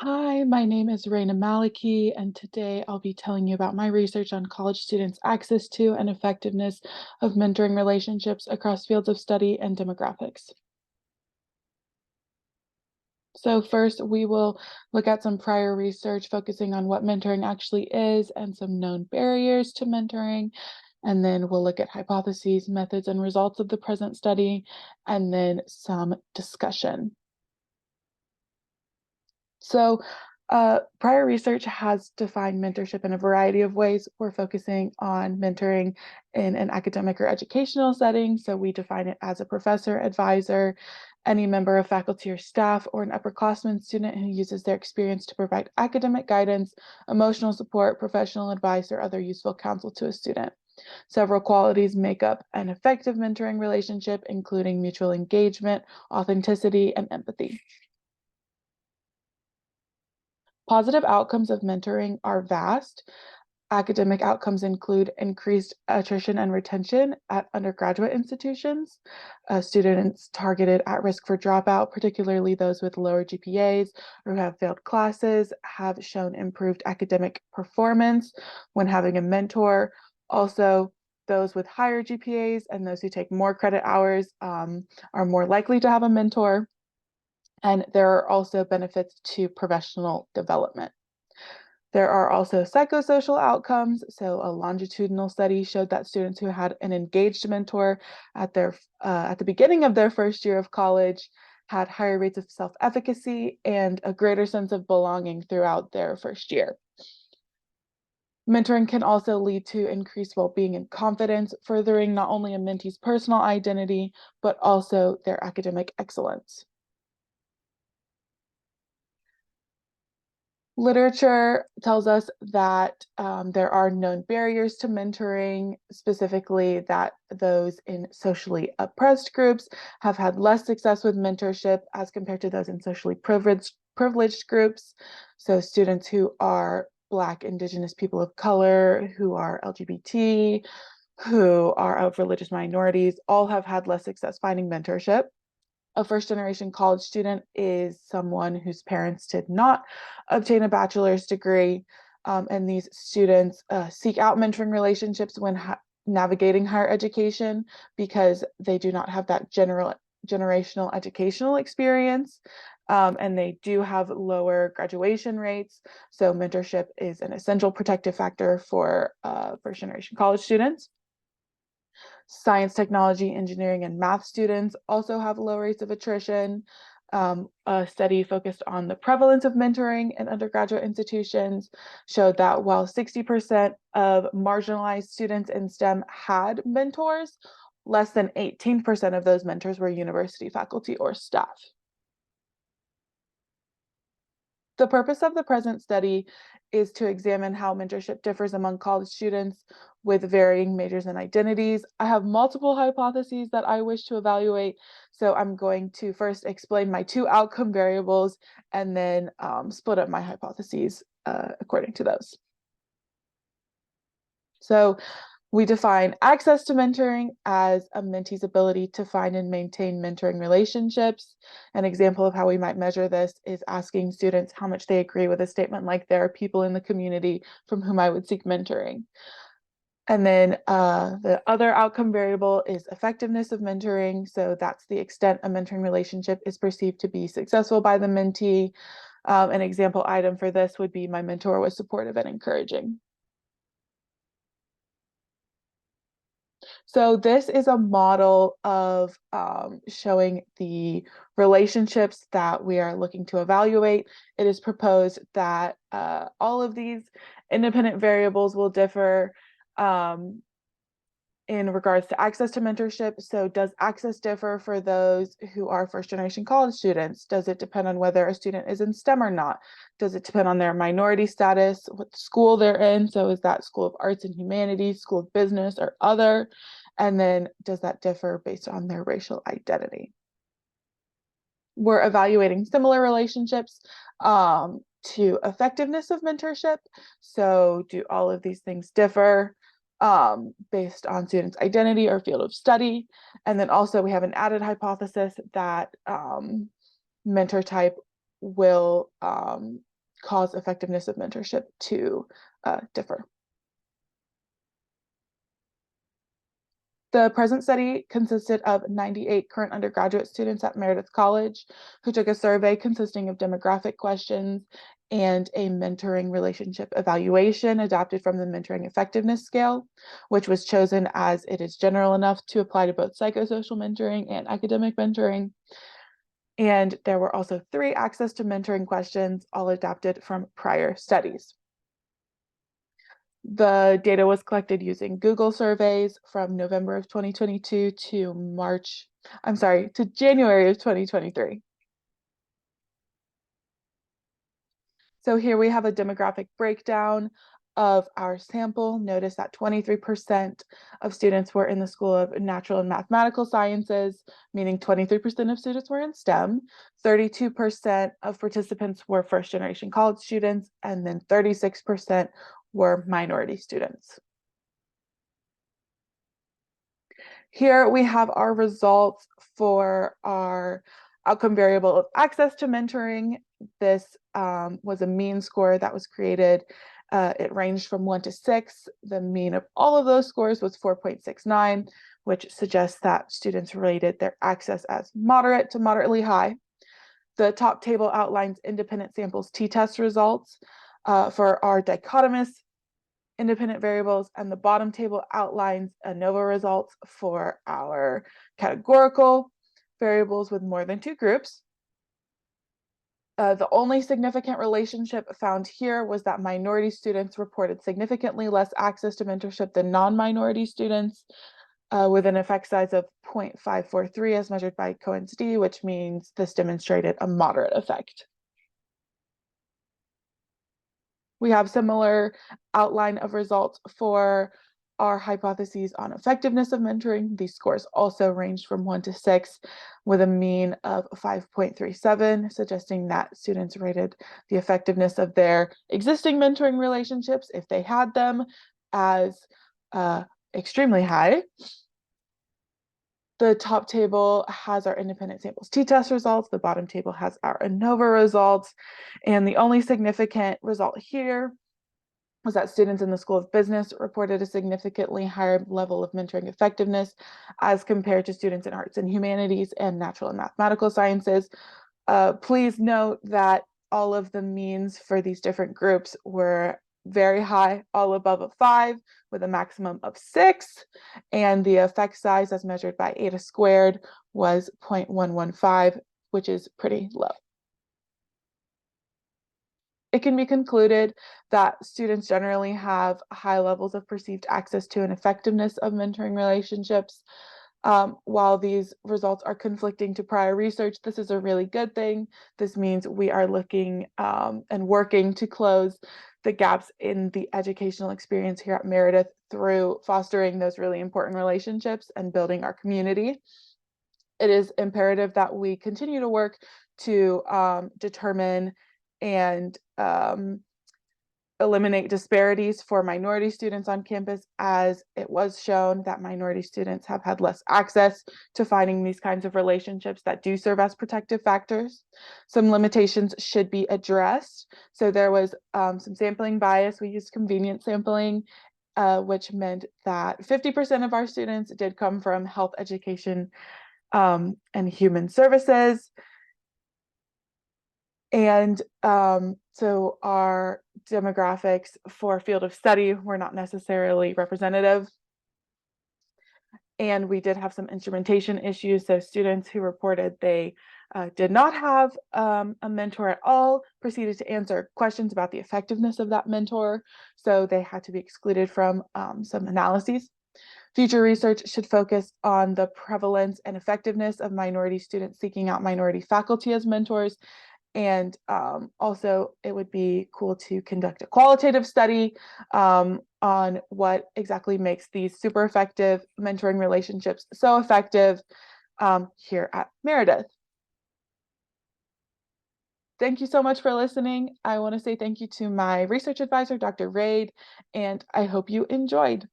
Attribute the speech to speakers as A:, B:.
A: Hi, my name is Rayna Maleki, and today I'll be telling you about my research on college students' access to and effectiveness of mentoring relationships across fields of study and demographics. So first, we will look at some prior research focusing on what mentoring actually is and some known barriers to mentoring. And then we'll look at hypotheses, methods, and results of the present study, and then some discussion. So, prior research has defined mentorship in a variety of ways. We're focusing on mentoring in an academic or educational setting. So, we define it as a professor, advisor, any member of faculty or staff, or an upperclassman student who uses their experience to provide academic guidance, emotional support, professional advice, or other useful counsel to a student. Several qualities make up an effective mentoring relationship, including mutual engagement, authenticity, and empathy. Positive outcomes of mentoring are vast. Academic outcomes include increased attrition and retention at undergraduate institutions. Students targeted at risk for dropout, particularly those with lower GPAs or who have failed classes, have shown improved academic performance when having a mentor. Also, those with higher GPAs and those who take more credit hours are more likely to have a mentor. And there are also benefits to professional development. There are also psychosocial outcomes. So a longitudinal study showed that students who had an engaged mentor at the beginning of their first year of college had higher rates of self-efficacy and a greater sense of belonging throughout their first year. Mentoring can also lead to increased well-being and confidence, furthering not only a mentee's personal identity, but also their academic excellence. Literature tells us that there are known barriers to mentoring, specifically that those in socially oppressed groups have had less success with mentorship as compared to those in socially privileged groups. So students who are Black, Indigenous people of color, who are LGBT, who are of religious minorities, all have had less success finding mentorship. A first generation college student is someone whose parents did not obtain a bachelor's degree. And these students seek out mentoring relationships when navigating higher education because they do not have that generational educational experience. And they do have lower graduation rates. So mentorship is an essential protective factor for first generation college students. Science, technology, engineering, and math students also have low rates of attrition. A study focused on the prevalence of mentoring in undergraduate institutions showed that while 60% of marginalized students in STEM had mentors, less than 18% of those mentors were university faculty or staff. The purpose of the present study is to examine how mentorship differs among college students with varying majors and identities. I have multiple hypotheses that I wish to evaluate, so I'm going to first explain my two outcome variables and then split up my hypotheses according to those. So we define access to mentoring as a mentee's ability to find and maintain mentoring relationships. An example of how we might measure this is asking students how much they agree with a statement like there are people in the community from whom I would seek mentoring. And then the other outcome variable is effectiveness of mentoring. So that's the extent a mentoring relationship is perceived to be successful by the mentee. An example item for this would be my mentor was supportive and encouraging. So this is a model of showing the relationships that we are looking to evaluate. It is proposed that all of these independent variables will differ in regards to access to mentorship. So does access differ for those who are first generation college students? Does it depend on whether a student is in STEM or not? Does it depend on their minority status, what school they're in? So is that School of Arts and Humanities, School of Business, or other? And then does that differ based on their racial identity? We're evaluating similar relationships to effectiveness of mentorship. So do all of these things differ based on students' identity or field of study? And then also we have an added hypothesis that mentor type will cause effectiveness of mentorship to differ. The present study consisted of 98 current undergraduate students at Meredith College who took a survey consisting of demographic questions and a mentoring relationship evaluation adapted from the mentoring effectiveness scale, which was chosen as it is general enough to apply to both psychosocial mentoring and academic mentoring. And there were also 3 access to mentoring questions, all adapted from prior studies. The data was collected using Google surveys from November of 2022 to January of 2023. So here we have a demographic breakdown of our sample. Notice that 23% of students were in the School of Natural and Mathematical Sciences, meaning 23% of students were in STEM. 32% of participants were first-generation college students, and then 36% were minority students. Here we have our results for our outcome variable of access to mentoring. This was a mean score that was created. It ranged from 1 to 6. The mean of all of those scores was 4.69, which suggests that students rated their access as moderate to moderately high. The top table outlines independent samples t-test results for our dichotomous independent variables, and the bottom table outlines ANOVA results for our categorical variables with more than 2 groups. The only significant relationship found here was that minority students reported significantly less access to mentorship than non-minority students, with an effect size of 0.543 as measured by Cohen's d, which means this demonstrated a moderate effect. We have similar outline of results for our hypotheses on effectiveness of mentoring. These scores also ranged from 1 to 6 with a mean of 5.37, suggesting that students rated the effectiveness of their existing mentoring relationships, if they had them, as extremely high. The top table has our independent samples t-test results. The bottom table has our ANOVA results. And the only significant result here was that students in the School of Business reported a significantly higher level of mentoring effectiveness as compared to students in arts and humanities and natural and mathematical sciences. Please note that all of the means for these different groups were very high, all above a 5 with a maximum of 6, and the effect size as measured by eta squared was 0.115, which is pretty low. It can be concluded that students generally have high levels of perceived access to and effectiveness of mentoring relationships. While these results are conflicting to prior research, this is a really good thing. This means we are looking and working to close the gaps in the educational experience here at Meredith through fostering those really important relationships and building our community. It is imperative that we continue to work to determine and eliminate disparities for minority students on campus, as it was shown that minority students have had less access to finding these kinds of relationships that do serve as protective factors. Some limitations should be addressed. So there was some sampling bias. We used convenient sampling, which meant that 50% of our students did come from health, education, and human services. And so our demographics for field of study were not necessarily representative. And we did have some instrumentation issues. So students who reported they did not have a mentor at all proceeded to answer questions about the effectiveness of that mentor. So they had to be excluded from some analyses. Future research should focus on the prevalence and effectiveness of minority students seeking out minority faculty as mentors. And also, it would be cool to conduct a qualitative study on what exactly makes these super effective mentoring relationships so effective here at Meredith. Thank you so much for listening. I want to say thank you to my research advisor, Dr. Raid, and I hope you enjoyed.